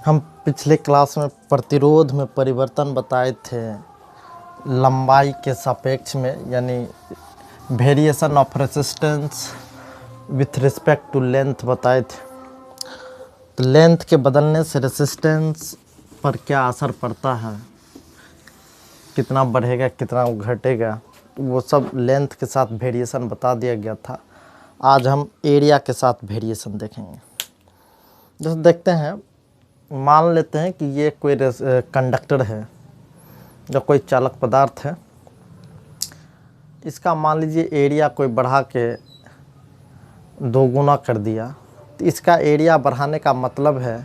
हम पिछले क्लास में प्रतिरोध में परिवर्तन बताए थे लंबाई के सापेक्ष में, यानी variation of resistance with respect to length बताए थे। तो लेंथ के बदलने से रेसिस्टेंस पर क्या असर पड़ता है, कितना बढ़ेगा कितना घटेगा, तो वो सब लेंथ के साथ वेरिएशन बता दिया गया था। आज हम एरिया के साथ वेरिएशन देखेंगे। जैसे देखते हैं, मान लेते हैं कि ये कोई कंडक्टर है या कोई चालक पदार्थ है। इसका मान लीजिए एरिया कोई बढ़ा के 2 गुना कर दिया, तो इसका एरिया बढ़ाने का मतलब है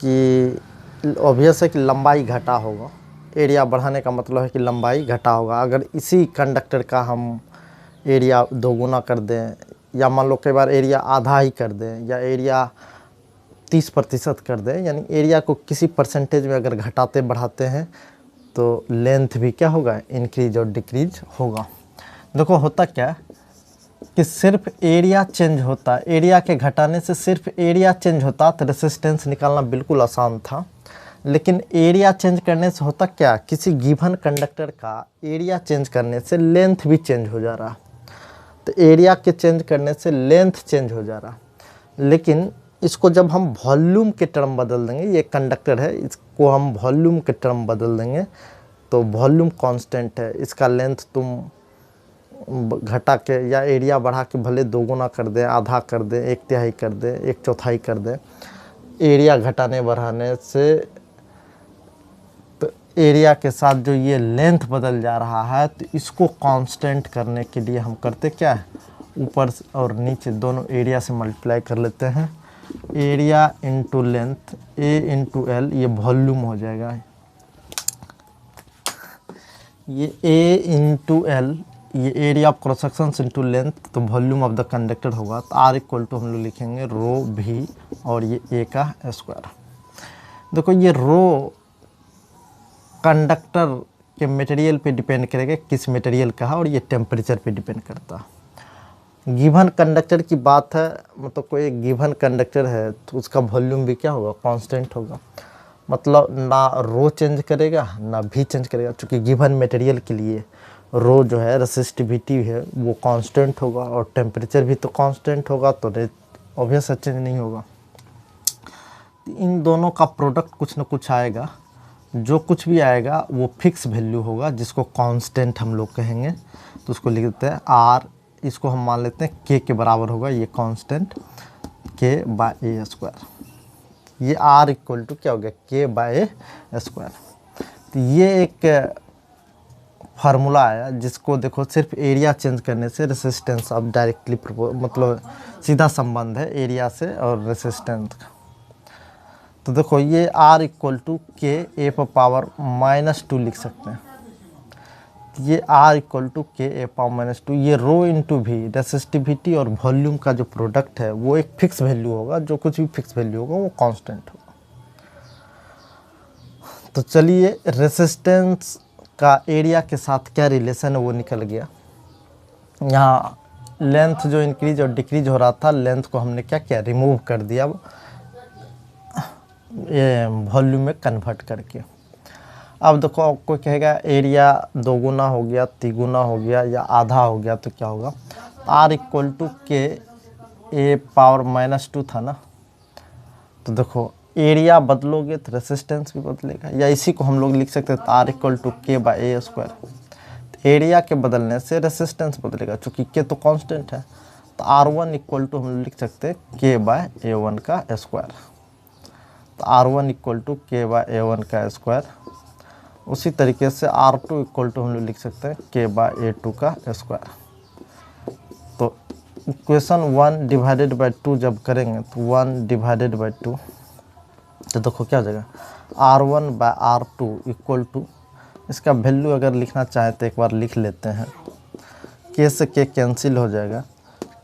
कि ऑब्वियस है कि लंबाई घटा होगा। एरिया बढ़ाने का मतलब है कि लंबाई घटा होगा। अगर इसी कंडक्टर का हम एरिया 2 गुना कर दें, या मान लो कई बार एरिया आधा ही कर दें, या एरिया 30% कर दें, यानी एरिया को किसी परसेंटेज में अगर घटाते बढ़ाते हैं तो लेंथ भी क्या होगा, इंक्रीज और डिक्रीज होगा। देखो होता क्या कि सिर्फ एरिया चेंज होता, एरिया के घटाने से सिर्फ एरिया चेंज होता तो रेसिस्टेंस निकालना बिल्कुल आसान था। लेकिन एरिया चेंज करने से होता क्या, किसी गिवन कंडक्टर का एरिया चेंज करने से लेंथ भी चेंज हो जा रहा। तो एरिया के चेंज करने से लेंथ चेंज हो जा रहा। लेकिन इसको जब हम वॉल्यूम के टर्म बदल देंगे, ये कंडक्टर है, इसको हम वॉल्यूम के टर्म बदल देंगे तो वॉल्यूम कांस्टेंट है। इसका लेंथ तुम घटा के या एरिया बढ़ा के भले 2 गुना कर दे, आधा कर दे, 1/3 कर दे, 1/4 कर दे, एरिया घटाने बढ़ाने से तो एरिया के साथ जो ये लेंथ बदल जा रहा है, तो इसको कांस्टेंट करने के लिए हम करते क्या है, ऊपर और नीचे दोनों एरिया से मल्टीप्लाई कर लेते हैं। एरिया इंटू लेंथ, ए इंटू एल, ये वॉल्यूम हो जाएगा। ये ए इंटू एल, ये area of cross section into length, तो वॉल्यूम ऑफ द कंडक्टर होगा। तो आर इक्वल टू हम लोग लिखेंगे रो भी, और ये ए का स्क्वायर। देखो ये रो कंडक्टर के मटेरियल पे डिपेंड करेगा, किस मटेरियल का है, और ये टेम्परेचर पे डिपेंड करता है। गिवन कंडक्टर की बात है, मतलब कोई गिवन कंडक्टर है तो उसका वॉल्यूम भी क्या होगा, कांस्टेंट होगा। मतलब ना रो चेंज करेगा ना भी चेंज करेगा, क्योंकि गिवन मटेरियल के लिए रो जो है रेसिस्टिविटी है वो कांस्टेंट होगा, और टेम्परेचर भी तो कांस्टेंट होगा, तो ऑब्वियस चेंज नहीं होगा। इन दोनों का प्रोडक्ट कुछ ना कुछ आएगा, जो कुछ भी आएगा वो फिक्स वैल्यू होगा, जिसको कांस्टेंट हम लोग कहेंगे। तो उसको लिख देते हैं आर, इसको हम मान लेते हैं के के बराबर होगा ये कांस्टेंट, के बाय ए स्क्वायर। ये आर इक्वल टू क्या हो गया, के बाय ए स्क्वायर। तो ये एक फार्मूला आया जिसको देखो सिर्फ एरिया चेंज करने से रेसिस्टेंस अब डायरेक्टली मतलब सीधा संबंध है एरिया से और रेसिस्टेंस का। तो देखो ये आर इक्वल टू के ए पर पावर -2 लिख सकते हैं। ये आर इक्वल टू के ए पावर -2, ये रो इंटू भी, रेसिस्टिविटी और वॉल्यूम का जो प्रोडक्ट है वो एक फिक्स वैल्यू होगा, जो कुछ भी फिक्स वैल्यू होगा वो कांस्टेंट होगा। तो चलिए रेसिस्टेंस का एरिया के साथ क्या रिलेशन है वो निकल गया। यहाँ लेंथ जो इंक्रीज और डिक्रीज हो रहा था, लेंथ को हमने क्या किया, रिमूव कर दिया ये वॉल्यूम में कन्वर्ट करके। अब देखो कोई कहेगा एरिया 2 गुना हो गया, 3 गुना हो गया, या आधा हो गया, तो क्या होगा, आर इक्वल टू के ए पावर -2 था ना। तो देखो एरिया बदलोगे तो रेसिस्टेंस भी बदलेगा, या इसी को हम लोग लिख सकते हैं आर इक्वल टू के बाय ए स्क्वायर। एरिया के बदलने से रेसिस्टेंस बदलेगा, चूँकि के तो कांस्टेंट है। तो R1 इक्वल टू हम लिख सकते हैं के बाय A1 का स्क्वायर। तो R1 इक्वल टू के बाय A1 का स्क्वायर। उसी तरीके से R2 इक्वल टू हम लोग लिख सकते हैं के बाय A2 का स्क्वायर। तो इक्वेशन 1 डिवाइडेड बाय 2 जब करेंगे तो 1 डिवाइडेड बाय 2, तो देखो क्या हो जाएगा, R1 by R2 equal to, इसका वैल्यू अगर लिखना चाहें तो एक बार लिख लेते हैं। के से के कैंसिल हो जाएगा,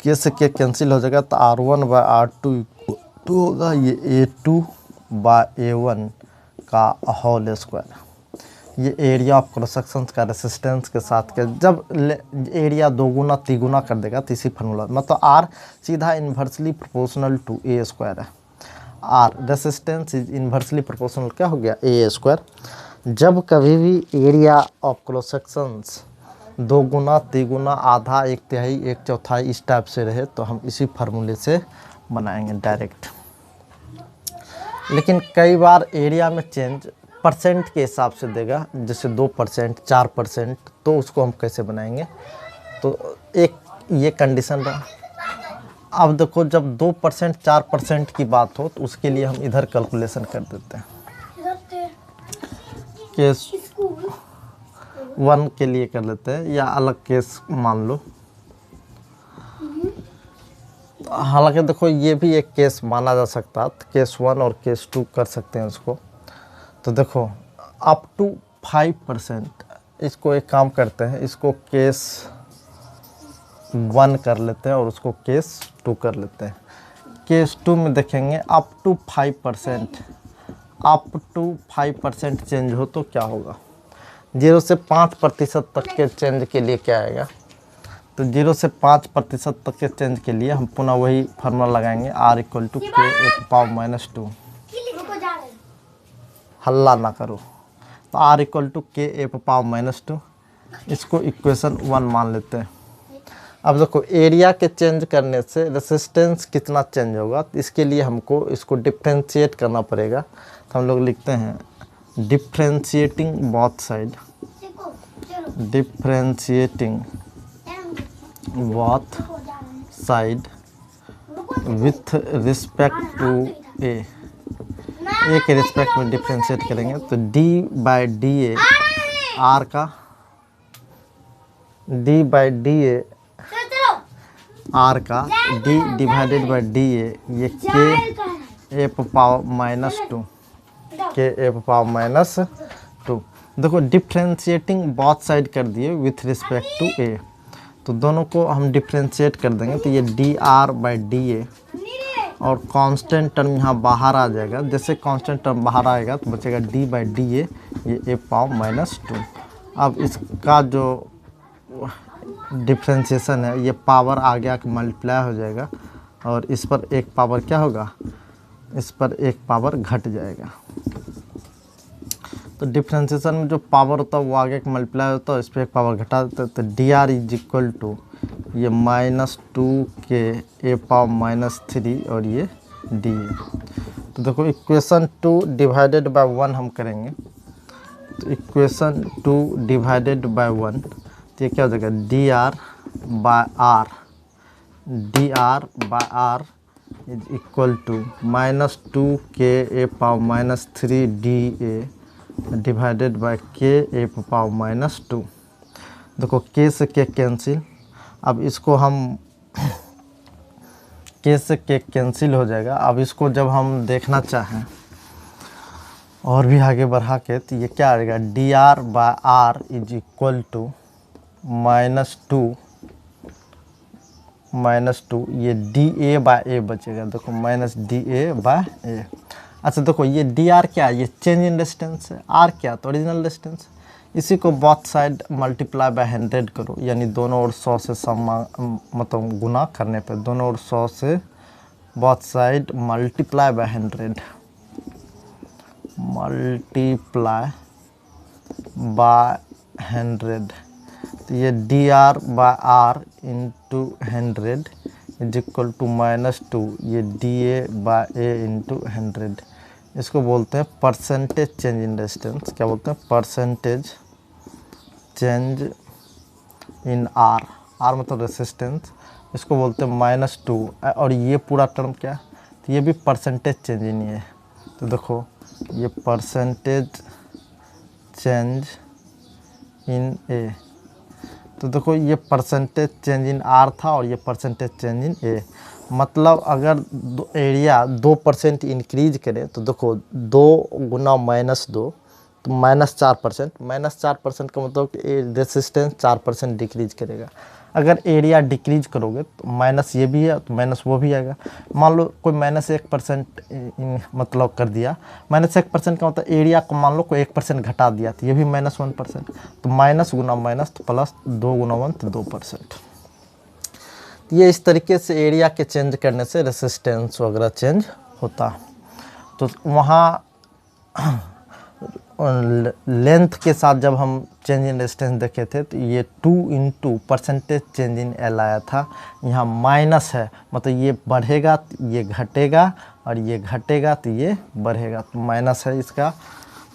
के से के कैंसिल हो जाएगा, तो R1 by R2 equal to होगा ये A2 बाय A1 का होल स्क्वायर। ये एरिया ऑफ क्रॉस सेक्शन का रेसिस्टेंस के साथ के जब एरिया 2 गुना 3 गुना कर देगा तो इसी फार्मूला, मतलब आर सीधा inversely proportional to A square है। R, resistance is inversely proportional क्या हो गया ए स्क्वायर। जब कभी भी एरिया ऑफ क्रॉस सेक्शंस 2 गुना, 3 गुना, आधा, 1/3, 1/4 इस टाइप से रहे तो हम इसी फार्मूले से बनाएंगे डायरेक्ट। लेकिन कई बार एरिया में चेंज परसेंट के हिसाब से देगा, जैसे 2%, 4%, तो उसको हम कैसे बनाएंगे। तो एक ये कंडीशन रहा। अब देखो जब 2%, 4% की बात हो तो उसके लिए हम इधर कैलकुलेशन कर देते हैं। केस 1 के लिए कर लेते हैं या अलग केस मान लो। हालांकि देखो ये भी एक केस माना जा सकता है, तो केस 1 और केस 2 कर सकते हैं उसको। तो देखो अप टू 5%, इसको एक काम करते हैं, इसको केस 1 कर लेते हैं और उसको केस 2 कर लेते हैं। केस 2 में देखेंगे up to 5%, up to 5% change हो तो क्या होगा। 0 से 5% तक के चेंज के लिए क्या आएगा, तो 0 से 5% तक के चेंज के लिए हम पुनः वही फार्मूला लगाएंगे, r = k⁻²। हल्ला ना करो। तो r = k⁻², इसको इक्वेशन 1 मान लेते हैं। अब देखो एरिया के चेंज करने से रेसिस्टेंस कितना चेंज होगा, तो इसके लिए हमको इसको डिफ्रेंशिएट करना पड़ेगा। तो हम लोग लिखते हैं differentiating both side, differentiating both side with respect to A के रिस्पेक्ट में डिफ्रेंशिएट करेंगे। तो d/dA, आर का d/dA, आर का d/dA, ये k⁻²। देखो डिफ्रेंशिएटिंग बोथ साइड कर दिए विथ रिस्पेक्ट टू ए, तो दोनों को हम डिफ्रेंशिएट कर देंगे। तो ये dr/dA और कांस्टेंट टर्म यहाँ बाहर आ जाएगा। जैसे कांस्टेंट टर्म बाहर आएगा तो बचेगा d/dA, ये a⁻²। अब इसका जो डिफ्रेंशिएशन है, ये पावर आगे आके मल्टीप्लाई हो जाएगा और इस पर एक पावर क्या होगा, इस पर एक पावर घट जाएगा। तो डिफ्रेंशिएशन में जो पावर होता है वो आगे के मल्टीप्लाई होता है, इस पर एक पावर घटा देते हैं। तो dr = ये -2k⁻³ और ये dA। तो देखो इक्वेशन 2 डिवाइडेड बाय 1 हम करेंगे। तो इक्वेशन 2 डिवाइडेड बाय 1, तो ये क्या हो जाएगा, dr/r is equal to -2k⁻³ divided by k⁻²। देखो k से k कैंसिल, अब इसको हम k से k कैंसिल हो जाएगा। अब इसको जब हम देखना चाहें और भी आगे बढ़ा के, तो ये क्या आ जाएगा, dr/r इज इक्वल टू -2, ये dA/A बचेगा। देखो -dA/A। अच्छा देखो ये dr क्या है, ये चेंज इन रेजिस्टेंस है, r क्या तो ओरिजिनल रेजिस्टेंस। इसी को बोथ साइड मल्टीप्लाई बाय 100 करो, यानी दोनों ओर 100 से मतलब गुना करने पे, दोनों ओर 100 से both side multiply by 100, multiply by 100। तो ये dr/r into 100 is equal to -2, ये dA/A इंटू 100। इसको बोलते हैं परसेंटेज चेंज इन रेजिस्टेंस। क्या बोलते हैं, परसेंटेज चेंज इन r मतलब रेजिस्टेंस। इसको बोलते हैं -2 और ये पूरा टर्म क्या, तो ये भी परसेंटेज चेंज इन है। तो देखो ये परसेंटेज चेंज इन ए, तो देखो ये परसेंटेज चेंज इन r था और ये परसेंटेज चेंज इन ए। मतलब अगर एरिया 2% इंक्रीज करे तो देखो 2 गुना -2 तो -4%, -4% का मतलब कि रेजिस्टेंस 4% डिक्रीज करेगा। अगर एरिया डिक्रीज करोगे तो माइनस ये भी है तो माइनस वो भी आएगा। मान लो कोई -1% मतलब कर दिया, -1% का मतलब एरिया को मान लो कोई 1% घटा दिया तो ये भी -1%। तो माइनस गुना माइनस तो प्लस, 2 गुना 1 तो 2%। ये इस तरीके से एरिया के चेंज करने से रेजिस्टेंस वगैरह चेंज होता है। तो वहाँ लेंथ के साथ जब हम चेंज इन रेजिस्टेंस देखे थे तो ये 2 into percentage change in L आया था। यहाँ माइनस है, मतलब ये बढ़ेगा तो ये घटेगा और ये घटेगा तो ये बढ़ेगा, तो माइनस है इसका,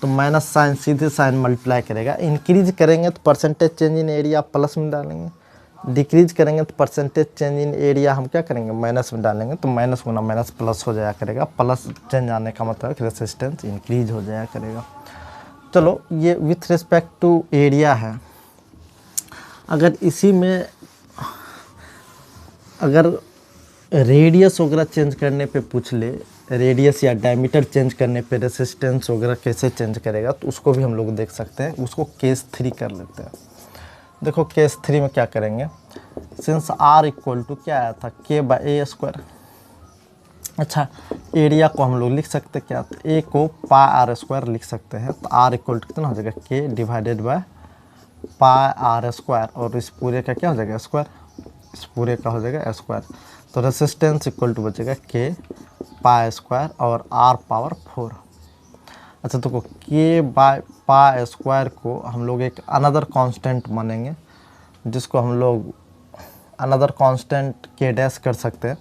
तो माइनस साइन सीधे साइन मल्टीप्लाई करेगा। इंक्रीज करेंगे तो परसेंटेज चेंज इन एरिया प्लस में डालेंगे, डिक्रीज करेंगे तो परसेंटेज चेंज इन एरिया हम क्या करेंगे माइनस में डालेंगे, तो माइनस गुना माइनस प्लस हो जाया करेगा। प्लस चेंज आने का मतलब रेजिस्टेंस इंक्रीज हो जाया करेगा। चलो ये विथ रिस्पेक्ट टू एरिया है। अगर इसी में अगर रेडियस वगैरह चेंज करने पे पूछ ले, रेडियस या डायमीटर चेंज करने पे रेजिस्टेंस वगैरह कैसे चेंज करेगा, तो उसको भी हम लोग देख सकते हैं। उसको केस 3 कर लेते हैं। देखो केस 3 में क्या करेंगे, सिंस आर इक्वल टू क्या आया था के बाई ए स्क्वायर। अच्छा, एरिया को हम लोग लिख सकते क्या, तो ए को पाई आर स्क्वायर लिख सकते हैं। तो आर इक्वल टू कितना हो जाएगा K divided by pi R square, और इस पूरे का क्या हो जाएगा स्क्वायर, इस पूरे का हो जाएगा स्क्वायर। तो रेजिस्टेंस इक्वल टू बचेगा के पाई स्क्वायर और आर पावर 4। अच्छा, तो के बाय पाई स्क्वायर को हम लोग एक अनदर कांस्टेंट मानेंगे, जिसको हम लोग अनदर कांस्टेंट के डैश कर सकते हैं।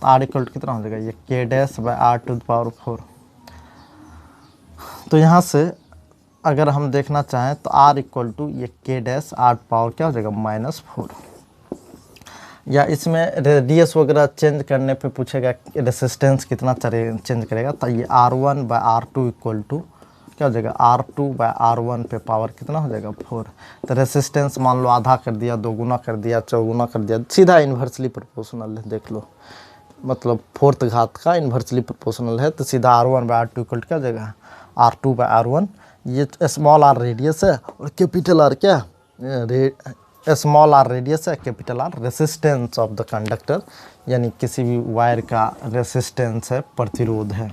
तो आर इक्वल टू कितना हो जाएगा, ये K dash by R to the power 4। तो यहाँ से अगर हम देखना चाहें तो आर इक्वल टू ये के डैश आर पावर क्या हो जाएगा -4। या इसमें रेडियस वगैरह चेंज करने पे पूछेगा रेसिस्टेंस कितना चेंज करेगा, तो ये R1 by R2 equal to क्या हो जाएगा R2 बाय R1 पे पावर कितना हो जाएगा 4। तो रेसिस्टेंस मान लो आधा कर दिया, दोगुना कर दिया, चौगुना कर दिया, सीधा इन्वर्सली प्रोपोर्शनल है। देख लो, मतलब 4th घात का इन्वर्सली प्रोपोर्शनल है, तो सीधा R1 बाय R2 इक्वल क्या हो जाएगा R2 बाय R1। ये स्मॉल आर रेडियस है और कैपिटल आर क्या स्मॉल आर रेडियस है, capital R resistance of the conductor, यानी किसी भी वायर का रेसिस्टेंस है, प्रतिरोध है।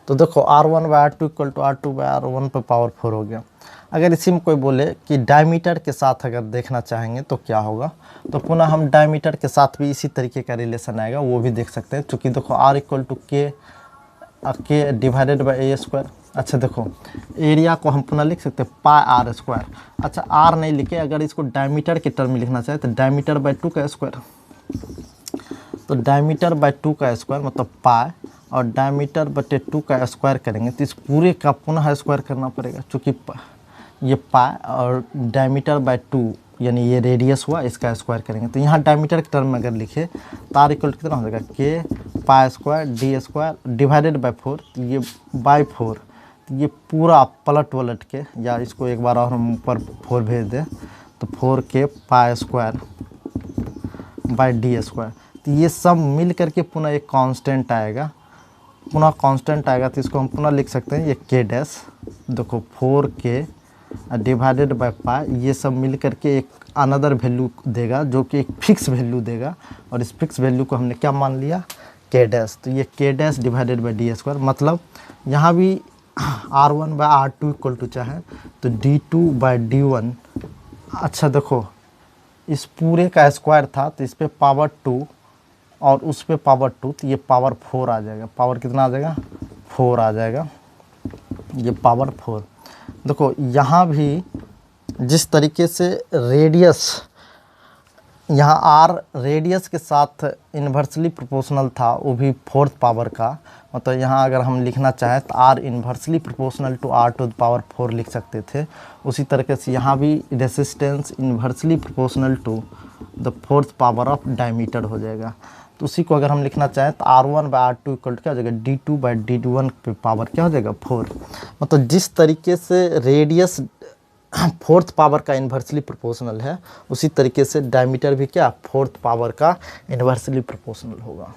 तो देखो R1 by R2 equal to R2 bye R1 पे पावर 4 हो गया। अगर इसी में कोई बोले कि डायमीटर के साथ अगर देखना चाहेंगे तो क्या होगा, तो पुनः हम डायमीटर के साथ भी इसी तरीके का रिलेशन आएगा, वो भी देख सकते हैं। चूँकि देखो R इक्वल टू के डिवाइडेड बाई ए स्क्वायर। अच्छा देखो, एरिया को हम पुनः लिख सकते हैं पाई आर स्क्वायर। अच्छा, आर नहीं लिखे, अगर इसको डायमीटर के टर्म में लिखना चाहे तो डायमीटर बाय 2 का स्क्वायर। तो डायमीटर बाय 2 का स्क्वायर मतलब पाई, और डायमीटर बटे 2 का स्क्वायर करेंगे तो इस पूरे का पुनः स्क्वायर करना पड़ेगा, चूँकि ये पाई और डायमीटर बाय 2 यानी ये रेडियस हुआ, इसका स्क्वायर करेंगे। तो यहाँ डायमीटर के टर्म में अगर लिखे तो आर इक्वल कितना हो जाएगा के pi square D square divided by 4, तो ये बाय 4, तो ये पूरा पलट के, या इसको एक बार और हम ऊपर 4 भेज दें तो 4 के pi square by D square. तो ये सब मिल करके पुनः एक कांस्टेंट आएगा, पुनः कांस्टेंट आएगा, तो इसको हम पुनः लिख सकते हैं ये के डैश। देखो 4 के डिवाइडेड बाय पाई, ये सब मिल करके एक अनदर वैल्यू देगा, जो कि एक फिक्स वैल्यू देगा, और इस फिक्स वैल्यू को हमने क्या मान लिया के डैश। तो ये K dash divided by D square, मतलब यहाँ भी R1 by R2 equal to चाहे तो D2 बाय D1। अच्छा देखो, इस पूरे का स्क्वायर था तो इस पे पावर 2 और उस पे पावर 2, तो ये पावर 4 आ जाएगा। पावर कितना आ जाएगा 4 आ जाएगा, ये पावर 4। देखो यहाँ भी जिस तरीके से रेडियस, यहाँ आर रेडियस के साथ इन्वर्सली प्रोपोर्शनल था, वो भी 4th पावर का, मतलब यहाँ अगर हम लिखना चाहें तो R inversely proportional to R to the power 4 लिख सकते थे। उसी तरीके से यहाँ भी resistance inversely proportional to the 4th power of diameter हो जाएगा। तो उसी को अगर हम लिखना चाहें तो R1 बाय R2 इक्वल क्या हो जाएगा D2 बाय D1 पे पावर क्या हो जाएगा 4। मतलब जिस तरीके से रेडियस 4th पावर का इन्वर्सली प्रोपोर्शनल है, उसी तरीके से डायमीटर भी क्या 4th पावर का इन्वर्सली प्रोपोर्शनल होगा।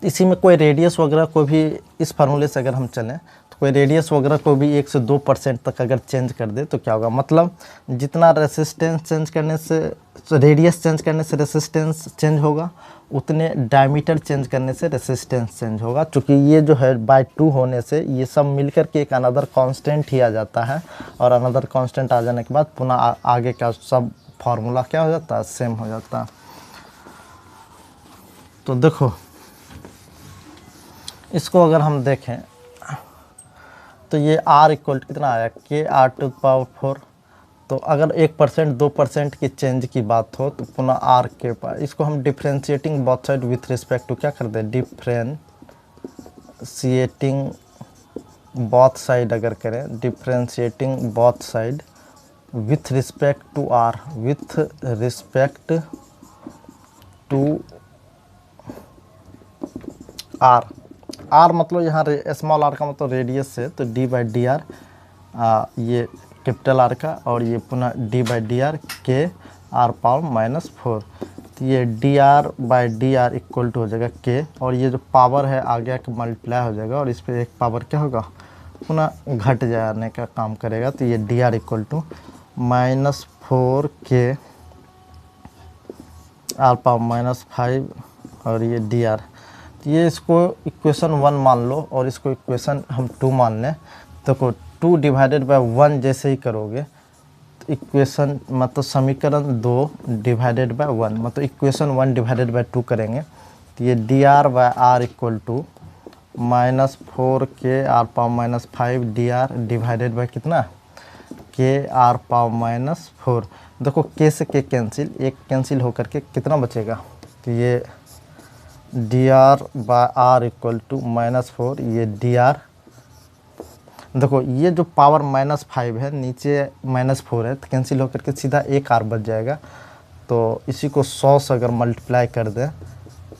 इसी में कोई रेडियस वगैरह को भी इस फार्मूले से अगर हम चलें तो कोई रेडियस वगैरह को भी 1 से 2% तक अगर चेंज कर दे तो क्या होगा, मतलब जितना रेसिस्टेंस चेंज करने से, रेडियस चेंज करने से रेसिस्टेंस चेंज होगा, उतने डायमीटर चेंज करने से रेसिस्टेंस चेंज होगा। चूँकि ये जो है बाय 2 होने से ये सब मिलकर के एक अनदर कांस्टेंट ही आ जाता है, और अनदर कांस्टेंट आ जाने के बाद पुनः आगे का सब फार्मूला क्या हो जाता है, सेम हो जाता है। तो देखो इसको अगर हम देखें तो ये R इक्वल टू कितना आया, KR⁴। तो अगर 1% 2% की चेंज की बात हो तो पुनः R के पास, इसको हम differentiating both side with respect to क्या करते हैं, डिफ्रेंशिएटिंग बोथ साइड अगर करें, differentiating both side with respect to R, with respect to R। R मतलब यहाँ स्मॉल r का मतलब रेडियस है, तो d/dr ये कैपिटल R का, और ये पुनः d/dr के r⁻⁴। तो ये dr/dr इक्वल टू हो जाएगा k, और ये जो पावर है आगे आके मल्टीप्लाई हो जाएगा, और इस पर एक पावर क्या होगा, पुनः घट जाने का काम करेगा। तो ये dr equal to -4k r⁻⁵, और ये dr। ये इसको इक्वेशन 1 मान लो और इसको इक्वेशन हम 2 मान लें। देखो 2 डिवाइडेड बाय 1 जैसे ही करोगे तो इक्वेशन मतलब समीकरण 2 डिवाइडेड बाय 1 मतलब इक्वेशन 1 डिवाइडेड बाय 2 करेंगे तो ये dr/r equal to -4k r⁻⁵ dr divided by कितना, k r⁻⁴। देखो k से k कैंसिल, एक कैंसिल होकर के कितना बचेगा, तो ये dr/r इक्वल टू -4, ये dr। देखो ये जो पावर -5 है, नीचे -4 है, तो कैंसिल होकर के सीधा एक r बच जाएगा। तो इसी को 100 से अगर मल्टीप्लाई कर दें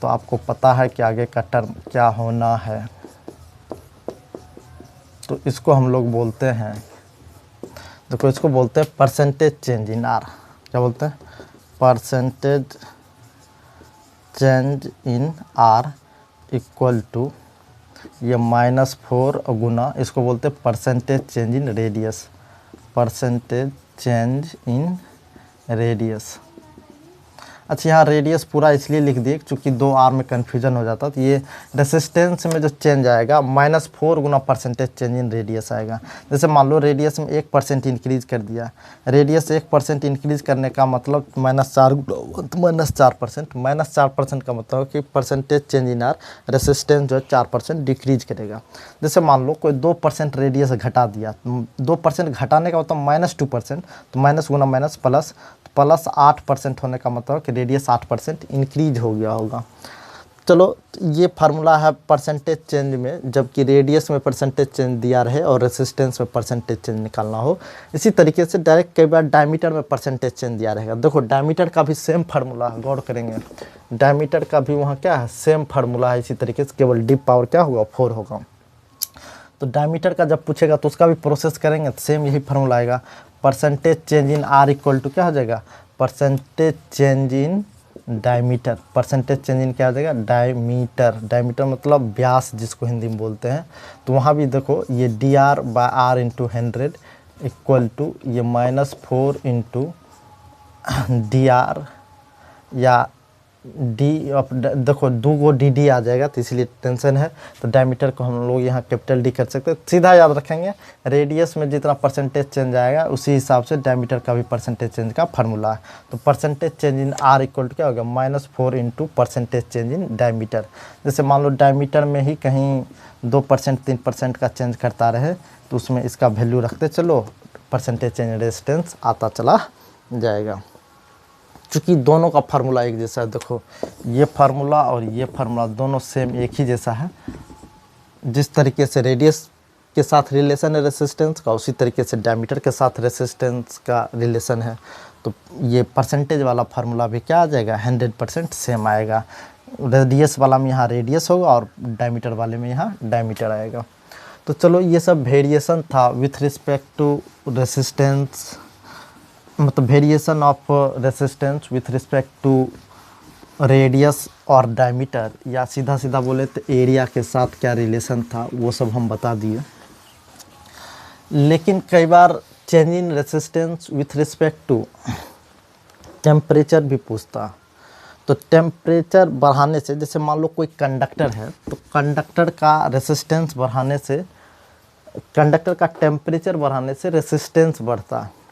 तो आपको पता है कि आगे का टर्म क्या होना है। तो इसको हम लोग बोलते हैं, देखो इसको बोलते हैं परसेंटेज चेंज इन r। क्या बोलते हैं, percentage change in r equal to ये -4 गुना, इसको बोलते हैं percentage change in radius, percentage change in radius. अच्छा यहाँ रेडियस पूरा इसलिए लिख दिए क्योंकि 2r में कन्फ्यूजन हो जाता, तो ये रेसिस्टेंस में जो चेंज आएगा -4 गुना परसेंटेज चेंज इन रेडियस आएगा। जैसे मान लो रेडियस में 1% इंक्रीज कर दिया, रेडियस 1% इंक्रीज करने का मतलब -4 -4%, -4% का मतलब कि percentage change in are resistance जो है 4% डिक्रीज करेगा। जैसे मान लो कोई 2% रेडियस घटा दिया, 2% घटाने का मतलब -2%, तो माइनस गुना माइनस प्लस 8% होने का मतलब कि रेडियस 8% इंक्रीज हो गया होगा। चलो ये फार्मूला है परसेंटेज चेंज में, जबकि रेडियस में परसेंटेज चेंज दिया रहे और रेसिस्टेंस में परसेंटेज चेंज निकालना हो। इसी तरीके से डायरेक्ट कई बार डायमीटर में परसेंटेज चेंज दिया रहेगा। देखो डायमीटर का भी सेम फार्मूला है, गौर करेंगे डायमीटर का भी वहाँ क्या है, सेम फार्मूला है। इसी तरीके से केवल डी पावर क्या होगा, 4 होगा। तो डायमीटर का जब पूछेगा तो उसका भी प्रोसेस करेंगे तो सेम यही फार्मूला आएगा। Percentage change in R equal to क्या हो जाएगा, percentage change in diameter. Percentage change in क्या हो जाएगा, डायमीटर। डायमीटर मतलब व्यास जिसको हिंदी में बोलते हैं। तो वहाँ भी देखो ये dr/r इंटू 100 इक्वल टू ये -4 इंटू dr या डी। अब देखो 2 गो डी आ जाएगा तो इसलिए टेंशन है। तो डायमीटर को हम लोग यहाँ कैपिटल डी कर सकते हैं। सीधा याद रखेंगे रेडियस में जितना परसेंटेज चेंज आएगा उसी हिसाब से डायमीटर का भी परसेंटेज चेंज का फार्मूला है। तो percentage change in R equal to क्या होगा, -4 into percentage change in diameter. जैसे मान लो डायमीटर में ही कहीं 2% 3% का चेंज करता रहे तो उसमें इसका वैल्यू रखते चलो, परसेंटेज चेंज रेजिस्टेंस आता चला जाएगा। चूँकि दोनों का फार्मूला एक जैसा है, देखो ये फार्मूला और ये फार्मूला दोनों सेम एक ही जैसा है। जिस तरीके से रेडियस के साथ रिलेशन है रेसिस्टेंस का, उसी तरीके से डायमीटर के साथ रेसिस्टेंस का रिलेशन है। तो ये परसेंटेज वाला फार्मूला भी क्या आ जाएगा, 100% सेम आएगा। रेडियस वाला में यहाँ रेडियस होगा और डायमीटर वाले में यहाँ डायमीटर आएगा। तो चलो ये सब वेरिएशन था विथ रिस्पेक्ट टू रेसिस्टेंस, मतलब variation of resistance with respect to radius और डायमीटर, या सीधा सीधा बोले तो एरिया के साथ क्या रिलेशन था वो सब हम बता दिए। लेकिन कई बार change in resistance with respect to temperature भी पूछता। तो टेम्परेचर बढ़ाने से, जैसे मान लो कोई कंडक्टर है तो कंडक्टर का रेसिस्टेंस बढ़ाने से, कंडक्टर का टेम्परेचर बढ़ाने से रेसिस्टेंस बढ़ता है।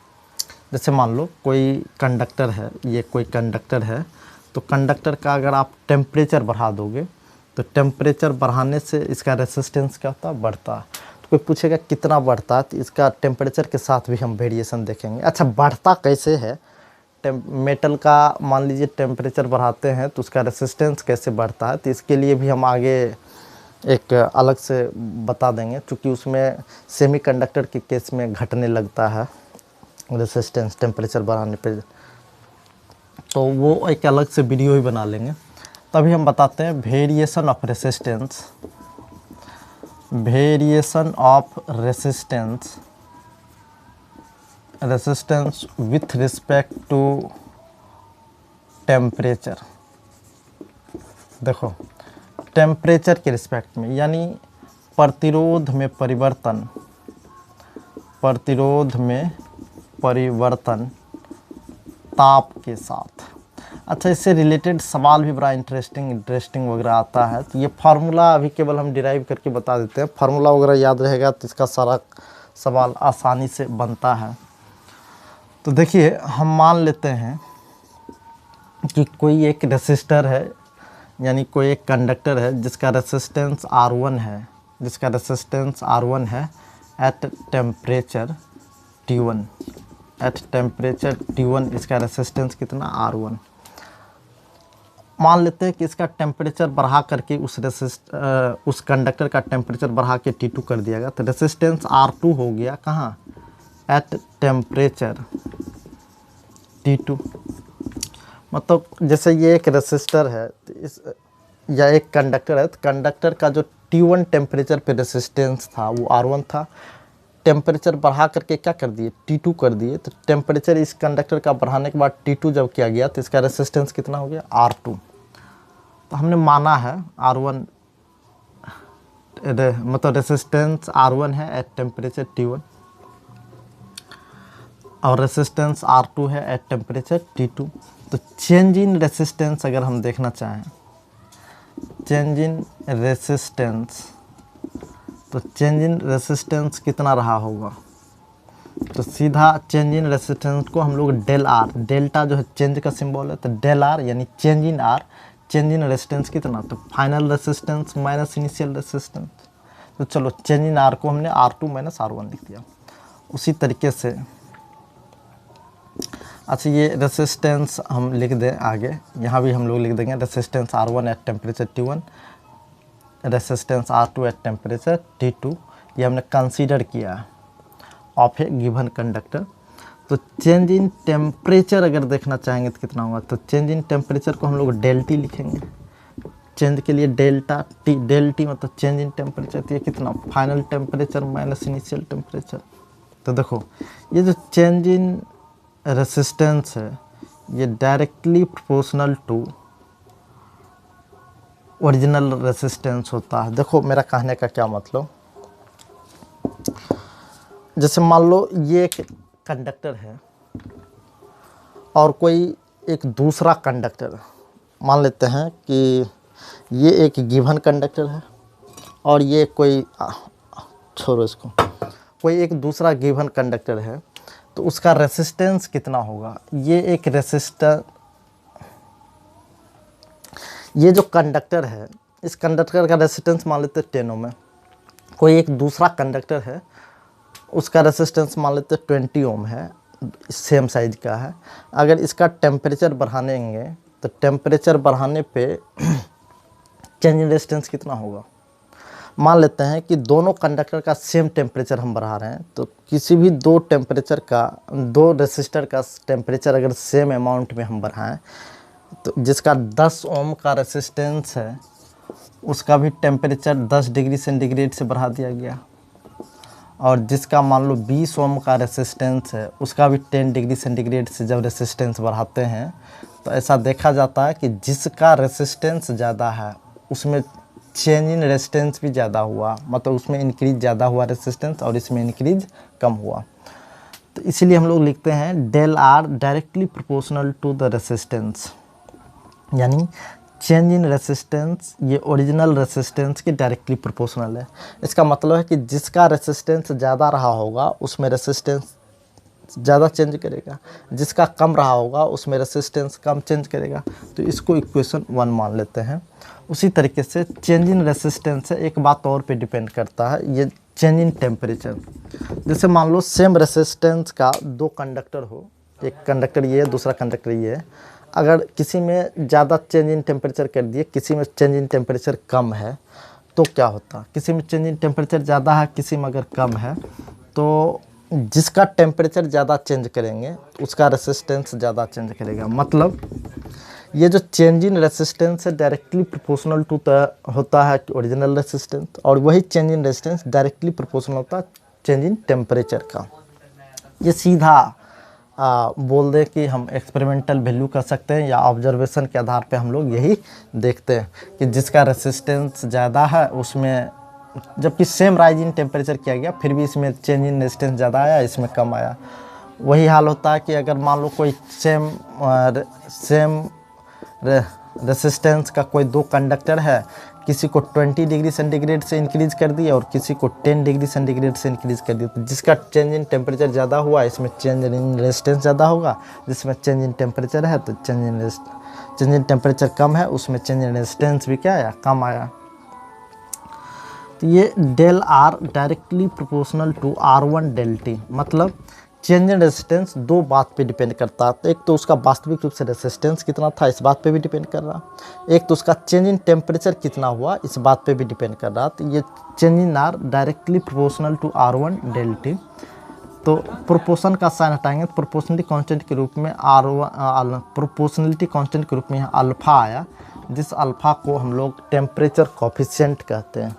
जैसे मान लो कोई कंडक्टर है, ये कोई कंडक्टर है, तो कंडक्टर का अगर आप टेम्परेचर बढ़ा दोगे तो टेम्परेचर बढ़ाने से इसका रेसिस्टेंस क्या होता है, बढ़ता है। तो कोई पूछेगा कितना बढ़ता है, तो इसका टेम्परेचर के साथ भी हम वेरिएशन देखेंगे। अच्छा, बढ़ता कैसे है मेटल का, मान लीजिए टेम्परेचर बढ़ाते हैं तो उसका रेसिस्टेंस कैसे बढ़ता है, तो इसके लिए भी हम आगे एक अलग से बता देंगे, क्योंकि उसमें सेमीकंडक्टर के केस में घटने लगता है रेसिस्टेंस टेम्परेचर बढ़ाने पे, तो वो एक अलग से वीडियो ही बना लेंगे। तभी हम बताते हैं variation of resistance, variation of resistance, resistance with respect to temperature. देखो, टेम्परेचर के रिस्पेक्ट में, यानी प्रतिरोध में परिवर्तन, प्रतिरोध में परिवर्तन ताप के साथ। अच्छा, इससे रिलेटेड सवाल भी बड़ा इंटरेस्टिंग वगैरह आता है, तो ये फार्मूला अभी केवल हम डिराइव करके बता देते हैं। फार्मूला वगैरह याद रहेगा तो इसका सारा सवाल आसानी से बनता है। तो देखिए, हम मान लेते हैं कि कोई एक रेसिस्टर है, यानी कोई एक कंडक्टर है जिसका रेसिस्टेंस R1 है, जिसका रेसिस्टेंस R1 है at temperature T1, at temperature T1 इसका रेसिस्टेंस कितना, R1। मान लेते हैं कि इसका टेम्परेचर बढ़ा करके उस कंडक्टर का टेम्परेचर बढ़ा के T2 कर दिया गया, तो रेसिस्टेंस R2 हो गया कहाँ, एट टेम्परेचर T2। मतलब जैसे ये एक रेसिस्टर है तो या एक कंडक्टर है, तो कंडक्टर का जो T1 टेम्परेचर पे रेसिस्टेंस था वो R1 था, टेम्परेचर बढ़ा करके क्या कर दिए, T2 कर दिए। तो टेम्परेचर इस कंडक्टर का बढ़ाने के बाद T2 जब किया गया तो इसका रेसिस्टेंस कितना हो गया, R2। तो हमने माना है R1, मतलब रेसिस्टेंस R1 है एट टेम्परेचर T1 और रेसिस्टेंस R2 है एट टेम्परेचर T2। तो चेंज इन रेसिस्टेंस अगर हम देखना चाहें, चेंज इन रेसिस्टेंस, तो चेंज इन रेसिस्टेंस कितना रहा होगा, तो सीधा चेंज इन रेसिस्टेंस को हम लोग डेल आर, डेल्टा जो है चेंज का सिंबल है, तो डेल आर यानी change in are, change in resistance कितना, तो final resistance minus initial resistance. तो चलो चेंज इन आर को हमने R2 माइनस R1 लिख दिया। उसी तरीके से अच्छा, ये रेसिस्टेंस हम लिख दें आगे, यहाँ भी हम लोग लिख देंगे resistance R1 at temperature T1, resistance R2 at temperature T2, ये हमने कंसीडर किया ऑफ ए गिवन कंडक्टर। तो चेंज इन टेम्परेचर अगर देखना चाहेंगे तो कितना होगा, तो चेंज इन टेम्परेचर को हम लोग डेल टी लिखेंगे, चेंज के लिए डेल्टा टी, डेल टी मतलब चेंज इन टेम्परेचर, तो ये कितना, final temperature minus initial temperature. तो देखो, ये जो चेंज इन रेसिस्टेंस है ये directly proportional to original resistance होता है। देखो मेरा कहने का क्या मतलब, जैसे मान लो ये एक कंडक्टर है और कोई एक दूसरा कंडक्टर, मान लेते हैं कि ये एक गिवन कंडक्टर है और ये कोई छोड़ो इसको, कोई एक दूसरा गिवन कंडक्टर है, तो उसका रेसिस्टेंस कितना होगा। ये एक रेसिस्टर, ये जो कंडक्टर है इस कंडक्टर का रेसिस्टेंस मान लेते हैं 10 ओम है, कोई एक दूसरा कंडक्टर है उसका रेसिस्टेंस मान लेते हैं 20 ओम है, सेम साइज का है। अगर इसका टेम्परेचर बढ़ाएंगे तो टेम्परेचर बढ़ाने पे चेंज इन रेजिस्टेंस कितना होगा। मान लेते हैं कि दोनों कंडक्टर का सेम टेम्परेचर हम बढ़ा रहे हैं, तो किसी भी दो टेम्परेचर का, दो रेसिस्टर का टेम्परेचर अगर सेम अमाउंट में हम बढ़ाएं, तो जिसका 10 ओम का रेसिस्टेंस है उसका भी टेम्परेचर 10 डिग्री सेंटीग्रेड से बढ़ा दिया गया, और जिसका मान लो 20 ओम का रेसिस्टेंस है उसका भी 10 डिग्री सेंटीग्रेड से जब रेसिस्टेंस बढ़ाते हैं तो ऐसा देखा जाता है कि जिसका रेसिस्टेंस ज़्यादा है उसमें चेंज इन रेजिस्टेंस भी ज़्यादा हुआ, मतलब उसमें इंक्रीज ज़्यादा हुआ रेसिस्टेंस और इसमें इंक्रीज कम हुआ। तो इसीलिए हम लोग लिखते हैं del R directly proportional to the resistance, यानी चेंज इन रेसिस्टेंस ये ओरिजिनल रेसिस्टेंस के डायरेक्टली प्रोपोर्शनल है। इसका मतलब है कि जिसका रेसिस्टेंस ज़्यादा रहा होगा उसमें रेसिस्टेंस ज़्यादा चेंज करेगा, जिसका कम रहा होगा उसमें रेसिस्टेंस कम चेंज करेगा। तो इसको इक्वेशन 1 मान लेते हैं। उसी तरीके से चेंज इन रेसिस्टेंस से एक बात और पे डिपेंड करता है, ये चेंज इन टेम्परेचर। जैसे मान लो सेम रेसिस्टेंस का 2 कंडक्टर हो, एक कंडक्टर ये है, दूसरा कंडक्टर ये है। अगर किसी में ज़्यादा चेंज इन टेम्परेचर कर दिए, किसी में चेंज इन टेम्परेचर कम है, तो क्या होता? किसी में चेंज इन टेम्परेचर ज़्यादा है, किसी में अगर कम है, तो जिसका टेम्परेचर ज़्यादा चेंज करेंगे उसका रेसिस्टेंस ज़्यादा चेंज करेगा। मतलब ये जो चेंज इन रेसिस्टेंस है डायरेक्टली प्रोपोर्शनल टू होता है ओरिजिनल रेसिस्टेंस, और वही change in resistance directly proportional होता है चेंज इन टेम्परेचर का। ये सीधा बोल दे कि हम एक्सपेरिमेंटल वैल्यू कर सकते हैं या ऑब्जर्वेशन के आधार पे हम लोग यही देखते हैं कि जिसका रेसिस्टेंस ज़्यादा है उसमें, जबकि सेम राइज इन टेम्परेचर किया गया फिर भी इसमें चेंज इन रेजिस्टेंस ज़्यादा आया, इसमें कम आया। वही हाल होता है कि अगर मान लो कोई सेम रेसिस्टेंस का कोई 2 कंडक्टर है, किसी को 20 डिग्री सेंटीग्रेड से इंक्रीज़ कर दिया और किसी को 10 डिग्री सेंटीग्रेड से इंक्रीज़ कर दिया, तो जिसका चेंज इन टेम्परेचर ज़्यादा हुआ इसमें चेंज इन रेजिस्टेंस ज़्यादा होगा, जिसमें चेंज इन टेम्परेचर है तो चेंज इन टेम्परेचर कम है उसमें चेंज इन रेजिस्टेंस भी क्या आया, कम आया। तो ये del R directly proportional to R1 del T. मतलब चेंज इन रेजिस्टेंस 2 बात पे डिपेंड करता है। एक तो उसका वास्तविक रूप से रेजिस्टेंस कितना था इस बात पे भी डिपेंड कर रहा, एक तो उसका चेंज इन टेम्परेचर कितना हुआ इस बात पे भी डिपेंड कर रहा। तो ये change in R directly proportional to R1 del T. तो प्रोपोर्शन का साइन हटाएंगे तो प्रोपोर्शनलिटी कांस्टेंट के रूप में प्रोपोर्शनलिटी कांस्टेंट के रूप में यहाँ अल्फ़ा आया, जिस अल्फ़ा को हम लोग टेम्परेचर कोफिशिएंट कहते हैं।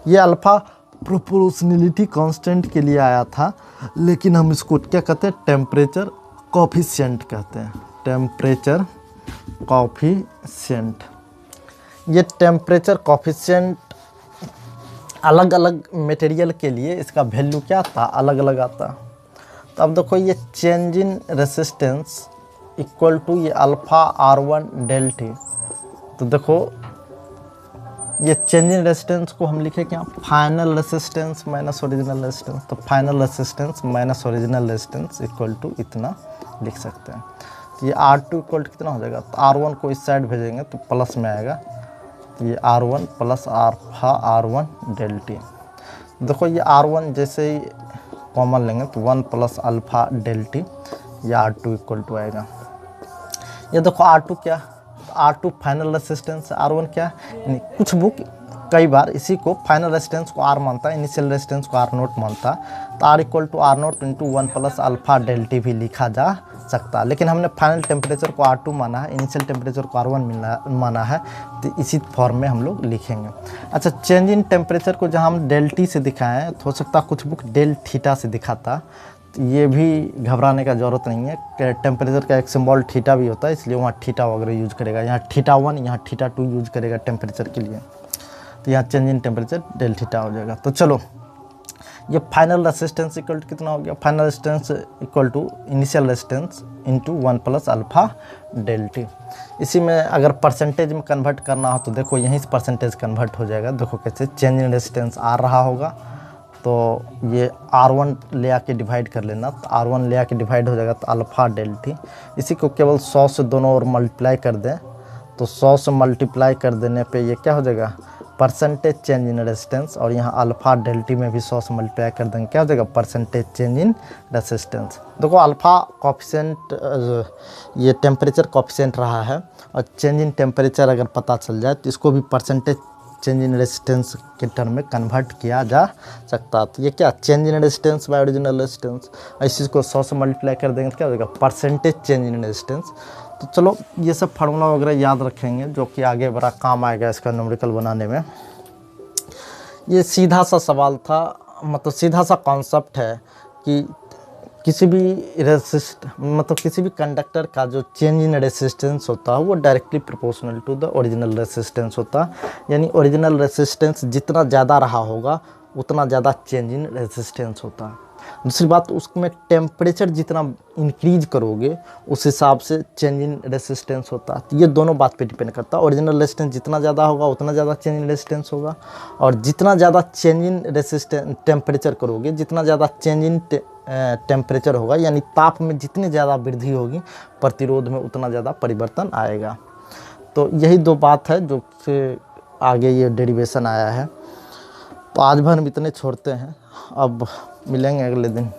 ये अल्फ़ा प्रोपोर्शनलिटी कांस्टेंट के लिए आया था, लेकिन हम इसको क्या कहते हैं, टेम्परेचर कोफिशिएंट कहते हैं, टेम्परेचर कोफिशिएंट। ये टेम्परेचर कोफिशिएंट अलग अलग मटेरियल के लिए इसका वैल्यू क्या आता, अलग अलग आता। तो अब देखो ये change in resistance equal to ये अल्फ़ा R1 डेल टी। तो देखो ये चेंज इन रेजिस्टेंस को हम लिखे क्या, final resistance minus original resistance. तो final resistance minus original resistance equal to इतना लिख सकते हैं। तो ये R2 इक्वल टू कितना हो जाएगा, तो R1 को इस साइड भेजेंगे तो प्लस में आएगा, तो ये R1 plus alpha R1 del T. देखो ये R1 जैसे ही कॉमन लेंगे तो 1 प्लस अल्फा डेल टी, ये R2 इक्वल टू आएगा। ये देखो R2 क्या, R2 फाइनल रेजिस्टेंस, R1 क्या, कुछ बुक कई बार इसी को फाइनल रेजिस्टेंस को R मानता है, इनिशियल रेजिस्टेंस को R0 मानता है। तो R equal to R0 into 1 plus alpha del T भी लिखा जा सकता है, लेकिन हमने फाइनल टेम्परेचर को R2 माना है, इनिशियल टेम्परेचर को R1 माना है, तो इसी फॉर्म में हम लोग लिखेंगे। अच्छा, चेंज इन टेम्परेचर को जहाँ हम डेल टी से दिखाएँ तो हो सकता है कुछ बुक डेल थीटा से दिखाता, ये भी घबराने का ज़रूरत नहीं है। टेम्परेचर का एक सिंबल थीटा भी होता है, इसलिए वहाँ थीटा वगैरह यूज करेगा, यहाँ थीटा 1 यहाँ थीटा 2 यूज करेगा टेम्परेचर के लिए। तो यहाँ change in temperature del theta हो जाएगा। तो चलो ये फाइनल रेजिस्टेंस इक्वल टू कितना हो गया, final resistance equal to initial resistance into 1 plus alpha del T. इसी में अगर परसेंटेज में कन्वर्ट करना हो तो देखो यहीं से परसेंटेज कन्वर्ट हो जाएगा। देखो कैसे, चेंज इन रेजिस्टेंस R रहा होगा तो ये R1 ले आके डिवाइड कर लेना, तो R1 ले आके डिवाइड हो जाएगा तो अल्फ़ा डेल टी। इसी को केवल 100 से दोनों ओर मल्टीप्लाई कर दें, तो 100 से मल्टीप्लाई कर देने पे ये क्या हो जाएगा, परसेंटेज चेंज इन रेजिस्टेंस, और यहाँ अल्फ़ा डेल टी में भी 100 से मल्टीप्लाई कर देंगे, क्या हो जाएगा, परसेंटेज चेंज इन रेजिस्टेंस। देखो अल्फ़ा कोफिशिएंट ये टेम्परेचर कोफिशिएंट रहा है, और चेंज इन टेम्परेचर अगर पता चल जाए तो इसको भी परसेंटेज चेंज इन रेजिस्टेंस के टर्म में कन्वर्ट किया जा सकता है। तो ये क्या, change in resistance bye original resistance, इस चीज़ को 100 से मल्टीप्लाई कर देंगे तो क्या हो जाएगा, परसेंटेज चेंज इन रेजिस्टेंस। तो चलो ये सब फार्मूला वगैरह याद रखेंगे जो कि आगे बड़ा काम आएगा इसका न्यूमेरिकल बनाने में। ये सीधा सा सवाल था, मतलब सीधा सा कॉन्सेप्ट है कि किसी भी किसी भी कंडक्टर का जो चेंज इन रेजिस्टेंस होता है वो directly proportional to the original resistance होता है। यानी ओरिजिनल रेजिस्टेंस जितना ज़्यादा रहा होगा उतना ज़्यादा चेंज इन रेजिस्टेंस होता है। दूसरी बात, उसमें टेम्परेचर जितना इंक्रीज करोगे उस हिसाब से चेंज इन रेसिस्टेंस होता है। तो ये दोनों बात पे डिपेंड करता है। ओरिजिनल रेजिस्टेंस जितना ज़्यादा होगा उतना ज़्यादा चेंज इन रेजिस्टेंस होगा, और जितना ज़्यादा चेंज इन रेसिस्टेंस टेम्परेचर करोगे, जितना ज़्यादा चेंज इन टेम्परेचर होगा, यानी ताप में जितनी ज़्यादा वृद्धि होगी प्रतिरोध में उतना ज़्यादा परिवर्तन आएगा। तो यही दो बात है जो से आगे ये डेरिवेशन आया है। तो आज भर हम इतने छोड़ते हैं, अब मिलेंगे अगले दिन।